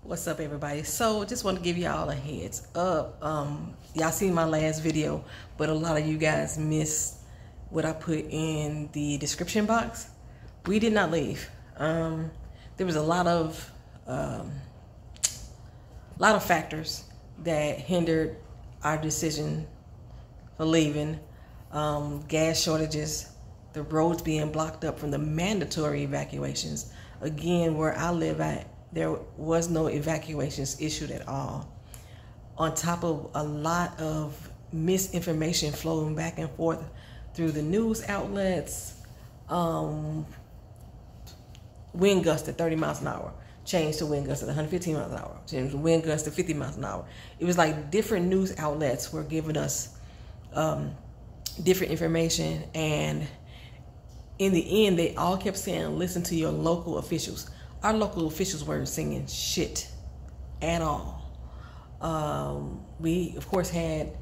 What's up, everybody? So just want to give y'all a heads up. Y'all seen my last video, but a lot of you guys missed what I put in the description box. We did not leave. There was a lot of factors that hindered our decision for leaving. Gas shortages, the roads being blocked up from the mandatory evacuations. Again, where I live at, there was no evacuations issued at all. On top of a lot of misinformation flowing back and forth through the news outlets, wind gusts at 30 miles an hour, changed to wind gusts at 115 miles an hour, changed to wind gusts to 50 miles an hour. It was like different news outlets were giving us different information, and in the end, they all kept saying, listen to your local officials. Our local officials weren't singing shit at all. We, of course, had,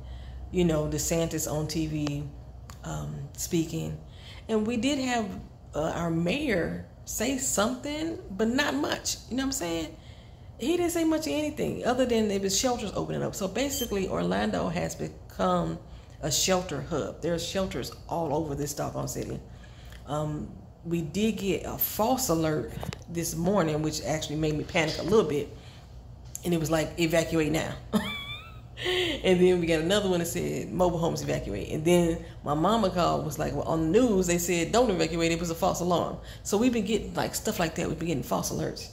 DeSantis on TV speaking. And we did have our mayor say something, but not much. You know what I'm saying? He didn't say much of anything other than there was shelters opening up. So basically, Orlando has become a shelter hub. There's shelters all over this doggone city. We did get a false alert this morning, which actually made me panic a little bit. And it was like, evacuate now. And then we got another one that said, mobile homes evacuate. And then my mama called, was like, well, on the news, they said, don't evacuate. It was a false alarm. So we've been getting like stuff like that. We've been getting false alerts.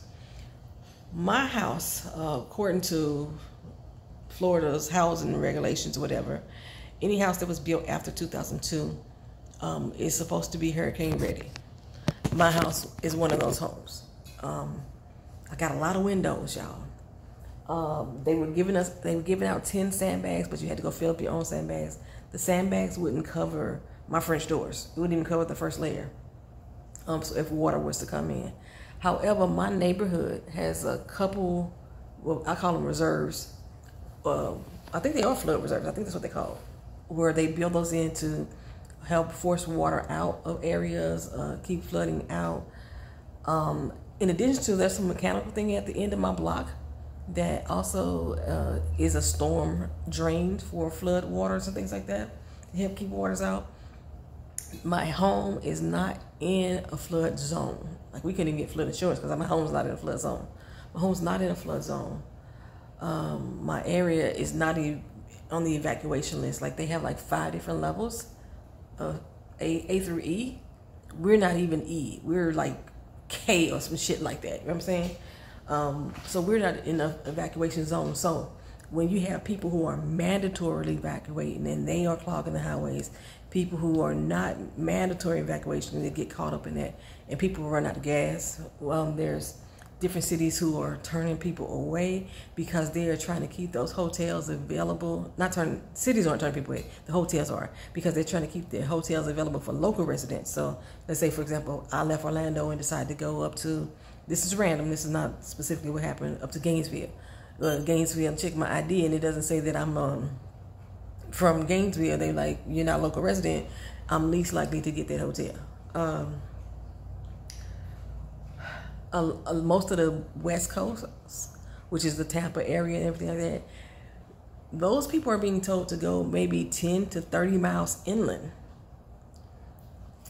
My house, according to Florida's housing regulations or whatever, any house that was built after 2002 is supposed to be hurricane ready. My house is one of those homes. I got a lot of windows, y'all. They were giving out 10 sandbags, but you had to go fill up your own sandbags. The sandbags wouldn't cover my French doors. It wouldn't even cover the first layer. So if water was to come in. However, my neighborhood has a couple, well, I call them reserves. I think they are flood reserves. I think that's what they call it, where they build those in to help force water out of areas, keep flooding out. In addition to, there's some mechanical thing at the end of my block that also is a storm drain for flood waters and things like that to help keep waters out. My home is not in a flood zone. Like, we couldn't even get flood insurance because my home's not in a flood zone. My home's not in a flood zone. My area is not even on the evacuation list. Like, they have like 5 different levels. A through E. We're not even E. We're like K or some shit like that. You know what I'm saying? So we're not in an evacuation zone. So when you have people who are mandatorily evacuating and they are clogging the highways, people who are not mandatory evacuation, they get caught up in that, and people run out of gas. There's different cities who are turning people away because they are trying to keep those hotels available. Cities aren't turning people away. The hotels are, because they're trying to keep their hotels available for local residents. So let's say, for example, I left Orlando and decided to go up to, this is random, this is not specifically what happened, up to Gainesville. Gainesville, check my ID and it doesn't say that I'm from Gainesville. They like, you're not a local resident. I'm least likely to get that hotel. Most of the West Coast, which is the Tampa area and everything like that, those people are being told to go maybe 10 to 30 miles inland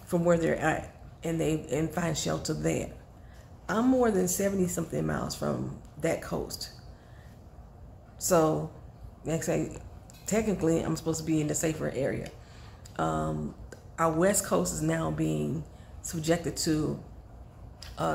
from where they're at, and find shelter there. I'm more than 70 something miles from that coast. So, like I say, technically I'm supposed to be in the safer area. Our West Coast is now being subjected to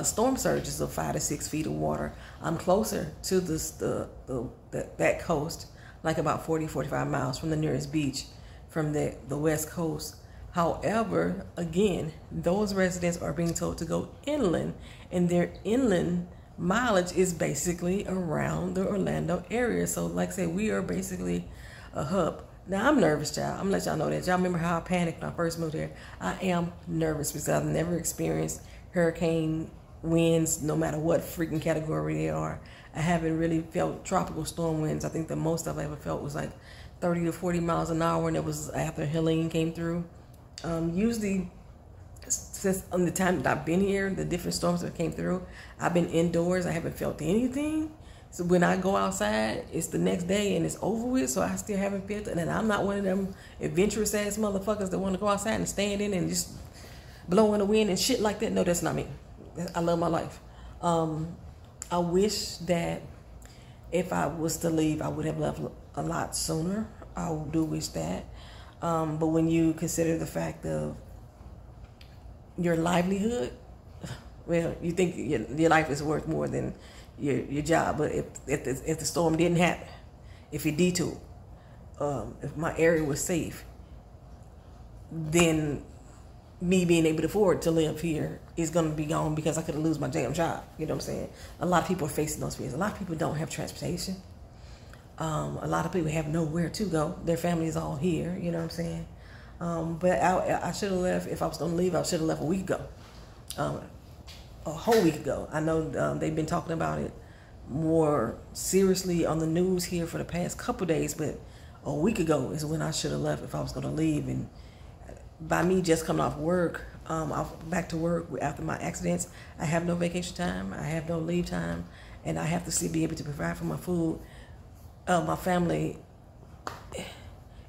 storm surges of 5 to 6 feet of water. I'm closer to that coast, like about 45 miles from the nearest beach from the West Coast. However, again, those residents are being told to go inland, and their inland mileage is basically around the Orlando area. So like I said, we are basically a hub. Now, I'm nervous, y'all. I'm gonna let y'all know that. Y'all remember how I panicked when I first moved here? I am nervous because I've never experienced hurricane winds, no matter what freaking category they are. I haven't really felt tropical storm winds. I think the most I've ever felt was like 30 to 40 miles an hour, and it was after Helene came through. Usually, since on the time that I've been here, the different storms that came through, I've been indoors. I haven't felt anything. So when I go outside, it's the next day and it's over with. So I still haven't felt it. And I'm not one of them adventurous ass motherfuckers that want to go outside and stand in and just blow in the wind and shit like that. No, that's not me. I love my life. I wish that if I was to leave, I would have left a lot sooner. I do wish that. But when you consider the fact of your livelihood, well, you think your life is worth more than your job. But if the storm didn't happen, if it detoured, if my area was safe, then me being able to afford to live here is going to be gone because I could lose my damn job. You know what I'm saying? A lot of people are facing those fears. A lot of people don't have transportation. A lot of people have nowhere to go. Their family is all here. You know what I'm saying? But I should have left. If I was going to leave, I should have left a week ago. A whole week ago. I know they've been talking about it more seriously on the news here for the past couple days, but a week ago is when I should have left if I was going to leave. And by me just coming off work, back to work after my accidents, I have no vacation time, I have no leave time, and I have to be able to provide for my food, my family,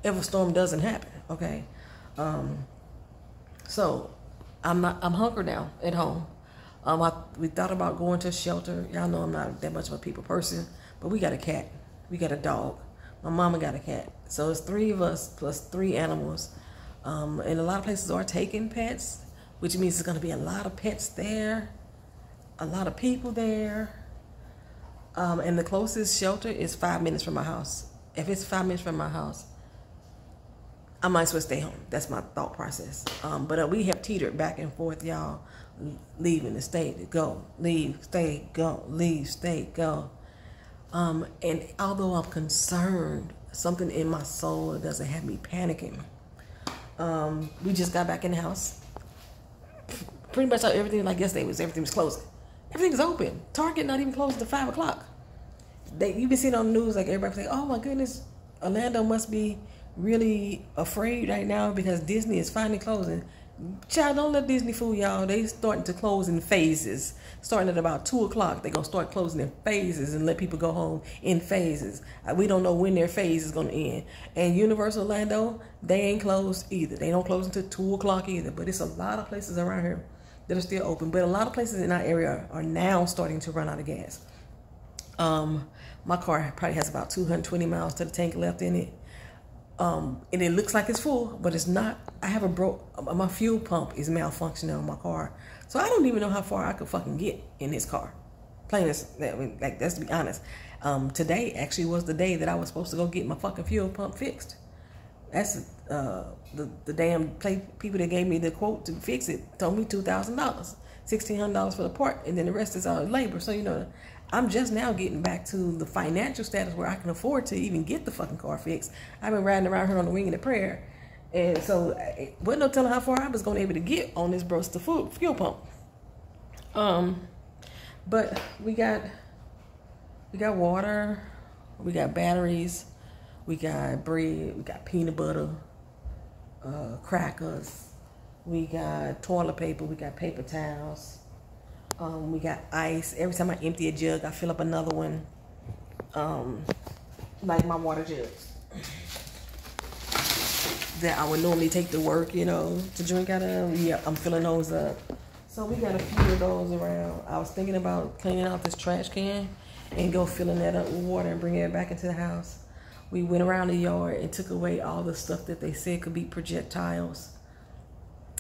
if a storm doesn't happen. Okay, so I'm hunkered down at home. We thought about going to a shelter. Y'all know I'm not that much of a people person, but we got a cat, we got a dog, my mama got a cat, so it's 3 of us plus 3 animals. And a lot of places are taking pets, which means there's going to be a lot of pets there, a lot of people there. And the closest shelter is 5 minutes from my house. If it's 5 minutes from my house, I might as well stay home. That's my thought process. But we have teetered back and forth, y'all, leaving the state, go, leave, stay, go, leave, stay, go. And although I'm concerned, something in my soul doesn't have me panicking. We just got back in the house. Pretty much everything like yesterday everything was closing. Everything's open. Target not even closed at 5 o'clock. You've been seeing on the news like everybody say, oh my goodness, Orlando must be really afraid right now because Disney is finally closing. Child, don't let Disney fool y'all. They starting to close in phases. Starting at about 2 o'clock, they're going to start closing in phases and let people go home in phases. We don't know when their phase is going to end. And Universal Orlando, they ain't closed either. They don't close until 2 o'clock either. But it's a lot of places around here that are still open. But a lot of places in our area are now starting to run out of gas. My car probably has about 220 miles to the tank left in it. And it looks like it's full, but it's not. I have my fuel pump is malfunctioning on my car. So I don't even know how far I could fucking get in this car. Plain as, that's to be honest. Today actually was the day that I was supposed to go get my fucking fuel pump fixed. That's the damn people that gave me the quote to fix it told me $2,000, $1,600 for the part, and then the rest is all labor. So I'm just now getting back to the financial status where I can afford to even get the fucking car fixed. I've been riding around here on the wing of the prayer, and so it wasn't no telling how far I was going to be able to get on this Bruster fuel pump. But we got water, we got batteries, we got bread, we got peanut butter, crackers, we got toilet paper, we got paper towels. We got ice. Every time I empty a jug, I fill up another one. Like my water jugs that I would normally take to work, to drink out of. Yeah, I'm filling those up. So we got a few of those around. I was thinking about cleaning out this trash can and go filling that up with water and bringing it back into the house. We went around the yard and took away all the stuff that they said could be projectiles.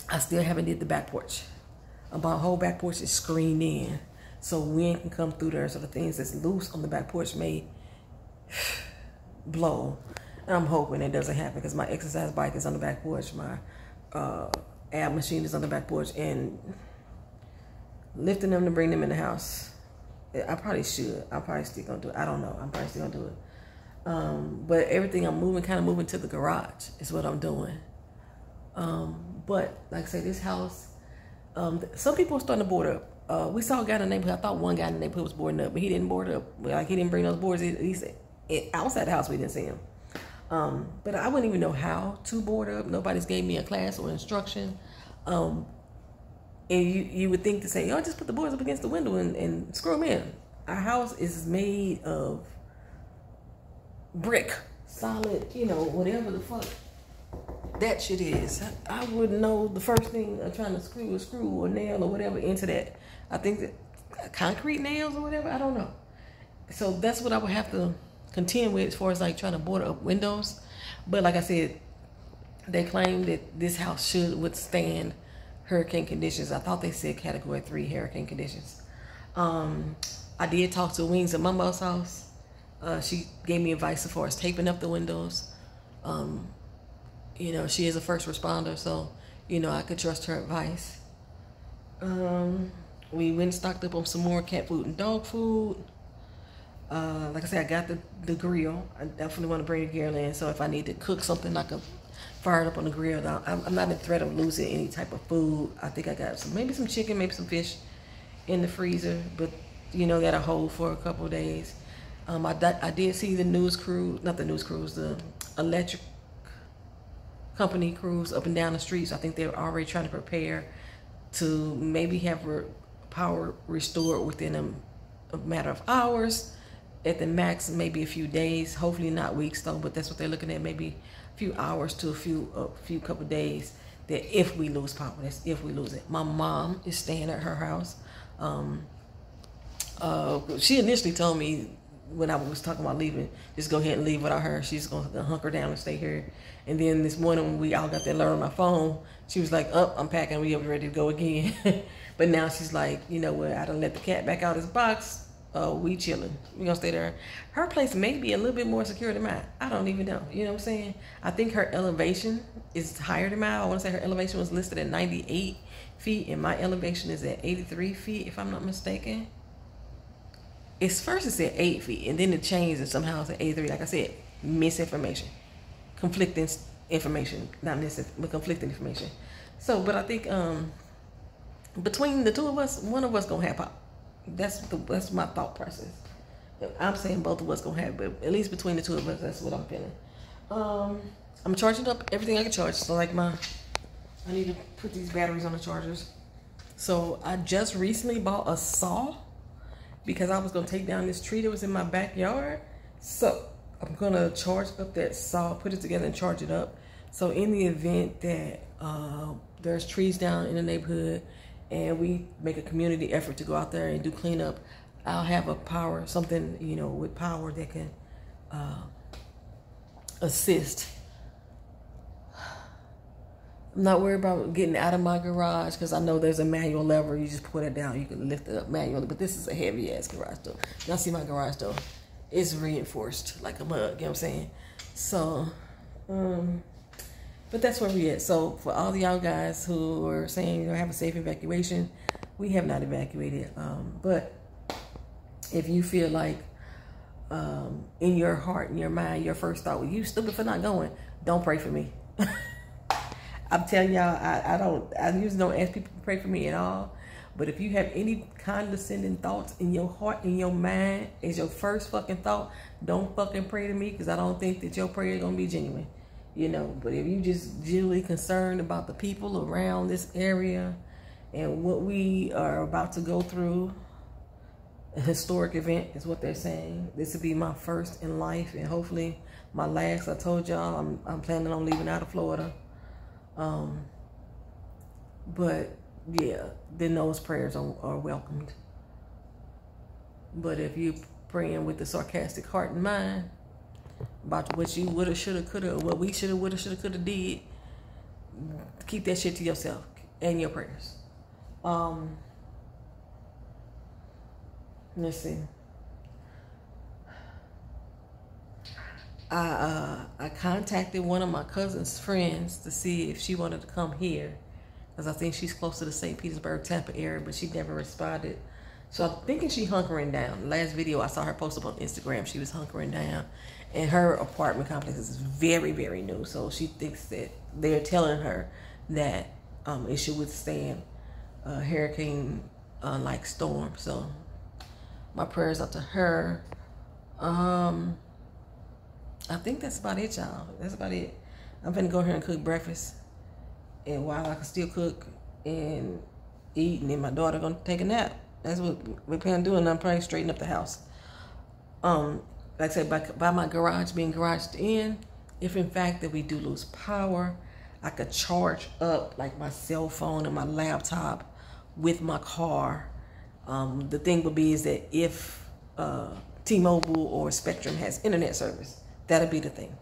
I still haven't did the back porch. My whole back porch is screened in, so wind can come through there. So the things that's loose on the back porch may blow. And I'm hoping it doesn't happen because my exercise bike is on the back porch. My ab machine is on the back porch, and lifting them to bring them in the house, I probably should. I'm probably still gonna do it. I don't know. I'm probably still gonna do it. But everything I'm kind of moving to the garage is what I'm doing. But like I say, this house. Some people are starting to board up. We saw a guy in the neighborhood. I thought one guy in the neighborhood was boarding up, but he didn't board up. Like, he didn't bring those boards. He said outside the house we didn't see him. But I wouldn't even know how to board up. Nobody's gave me a class or instruction. And you would think to say, oh, just put the boards up against the window and screw them in. our house is made of brick, solid, you know, whatever the fuck that shit is. I wouldn't know the first thing of trying to screw a screw or nail or whatever into that. I think that concrete nails or whatever, I don't know. So that's what I would have to contend with as far as like trying to board up windows. But like I said, they claim that this house should withstand hurricane conditions. I thought they said category 3 hurricane conditions. I did talk to Wings at Mama's house. She gave me advice as far as taping up the windows. You know, she is a first responder, so, you know, I could trust her advice. We went and stocked up on some more cat food and dog food. Like I said, I got the grill. I definitely want to bring the grill in, so if I need to cook something, I can fire it up on the grill. I'm not in threat of losing any type of food. I think I got maybe some chicken, maybe some fish in the freezer, but, you know, that'll hold for a couple of days. I did see the news crew, not the news crews, the electric company crews up and down the streets. I think they're already trying to prepare to maybe have power restored within a matter of hours. At the max, maybe a few days. Hopefully not weeks though, but that's what they're looking at. Maybe a few hours to a few couple days. That if we lose power, that's if we lose it. My mom is staying at her house. She initially told me when I was talking about leaving, just go ahead and leave without her. She's going to hunker down and stay here. And then this morning when we all got that alert on my phone, she was like, oh, I'm packing. We are ready to go again. But now she's like, you know what? I done let the cat back out his box. We chilling. We gonna stay there. Her place may be a little bit more secure than mine. I don't even know. You know what I'm saying? I think her elevation is higher than mine. I want to say her elevation was listed at 98 feet, and my elevation is at 83 feet, if I'm not mistaken. It's first it said 8 feet, and then it changed, and somehow it's at 83. Like I said, misinformation, conflicting information, not but conflicting information. So, but I think between the two of us, one of us gonna have pop. That's my thought process. I'm saying both of us gonna have, but at least between the two of us, that's what I'm feeling. I'm charging up everything I can charge. So like I need to put these batteries on the chargers. So I just recently bought a saw because I was gonna take down this tree that was in my backyard. So I'm gonna charge up that saw, put it together and charge it up. So in the event that there's trees down in the neighborhood and we make a community effort to go out there and do cleanup, I'll have something, you know, with power that can assist. I'm not worried about getting out of my garage because I know there's a manual lever. You just put it down, you can lift it up manually. But this is a heavy ass garage door. Y'all see my garage door? It's reinforced like a mug, you know what I'm saying? So, but that's where we at. So for all y'all guys who are saying, you know, have a safe evacuation, we have not evacuated. But if you feel like in your heart, in your mind, your first thought, well, you stupid for not going, don't pray for me. I'm telling y'all, I usually don't ask people to pray for me at all. But if you have any condescending thoughts in your heart, in your mind, as your first fucking thought, don't fucking pray to me, because I don't think that your prayer is going to be genuine. You know, but if you just genuinely concerned about the people around this area and what we are about to go through, a historic event is what they're saying. This will be my first in life and hopefully my last. I told y'all I'm planning on leaving out of Florida. But yeah, then those prayers are welcomed. But if you praying with the sarcastic heart and mind about what you woulda, shoulda, coulda, or what we shoulda, woulda, shoulda, coulda did, keep that shit to yourself and your prayers. Let's see. I contacted one of my cousin's friends to see if she wanted to come here, because I think she's close to the St. Petersburg, Tampa area, but she never responded. So I'm thinking she hunkering down. The last video I saw her post up on Instagram, she was hunkering down. And her apartment complex is very, very new. So she thinks that they're telling her that it should withstand a hurricane-like storm. So my prayers out to her. I think that's about it, y'all. That's about it. I'm finna go here and cook breakfast. And while I can still cook and eat, and then my daughter gonna take a nap. That's what we plan on doing. I'm probably straighten up the house. Like I said, by my garage being garaged in, if in fact that we do lose power, I could charge up like my cell phone and my laptop with my car. The thing would be is that if T-Mobile or Spectrum has internet service, that'll be the thing.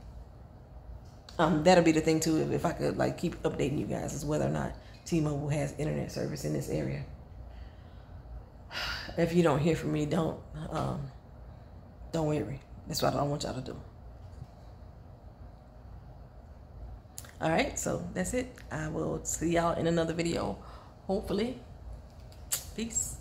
That'll be the thing too, if I could like keep updating you guys as whether or not T-Mobile has internet service in this area. If you don't hear from me, don't worry. That's what I want y'all to do. All right, so that's it. I will see y'all in another video, hopefully. Peace.